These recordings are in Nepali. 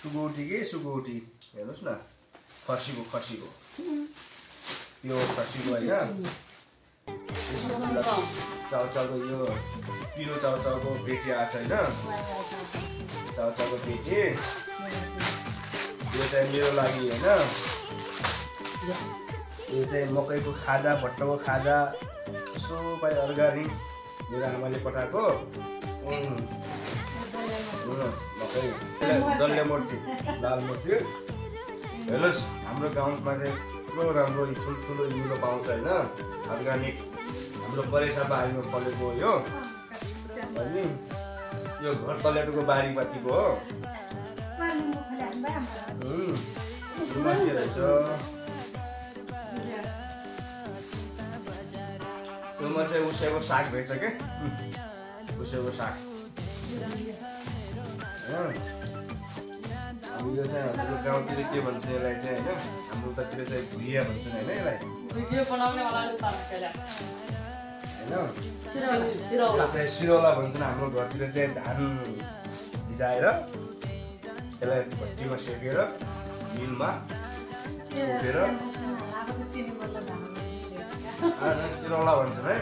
सुगौटी के सुगौटी हेर्नुहोस् न खसीको यो खसीको होइन चाउचाउको यो पिरो चाउचाउको पेटी आएको छ होइन चाउचाउको पेटी यो चाहिँ मेरो लागि होइन यो चाहिँ मकैको खाजा भट्टको खाजा यसो पाइ अर्गानिक मेरो आमाले पठाएको मकै डल्ले मूर्ति लाल मूर्ति हेर्नुहोस् हाम्रो गाउँमा चाहिँ ठुलो राम्रो ठुल्ठुलो हिउँदो पाउँछ होइन अर्गानिक हाम्रो परेसा बारीमा फलेको हो यो अनि यो घर तलेटोको बारीपातीको हो रहेछ त्योमा चाहिँ उसैको साग भेट्छ क्या उसैको साग अनि यो चाहिँ हाम्रो गाउँतिर के भन्छ यसलाई चाहिँ होइन हाम्रो उतातिर चाहिँ भुइया भन्छन् होइन यसलाई होइन सिरौला भन्छन् हाम्रो घरतिर चाहिँ धान भिजाएर यसलाई भट्टीमा सेकेर मिलमा कुटेर सिरौला भन्छन् है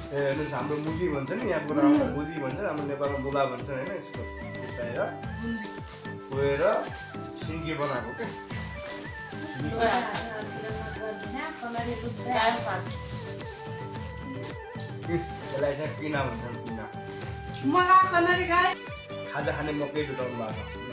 ए हेर्नुहोस् हाम्रो मुली भन्छ नि यहाँको मुली भन्छ हाम्रो नेपालमा मुला भन्छ होइन यसको कुटाएर गएर सिङ्गी बनाएको क्या यसलाई चाहिँ पिना भन्छन् पिना खाजा खाने मकै जुटाउनु भएको